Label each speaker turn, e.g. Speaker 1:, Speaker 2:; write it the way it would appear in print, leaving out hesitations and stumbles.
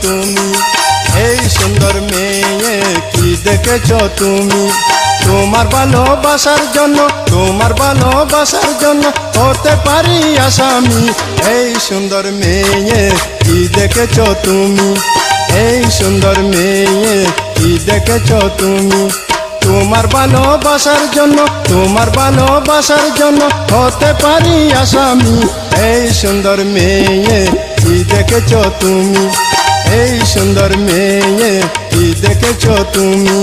Speaker 1: তুমি, এই সুন্দর মেয়ে কি দেখেছ তুমি। তোমার ভালোবাসার জন্য, তোমার ভালোবাসার জন্য হতে পারি আসামি। এই সুন্দর মেয়ে কি দেখেছ তুমি, এই সুন্দর মেয়ে কি দেখেছ তুমি। তোমার ভালোবাসার জন্য, তোমার ভালোবাসার জন্য হতে পারি আসামি। এই সুন্দর মেয়ে কি দেখেছ তুমি, এই সুন্দর মেয়ে কি দেখেছ তুমি।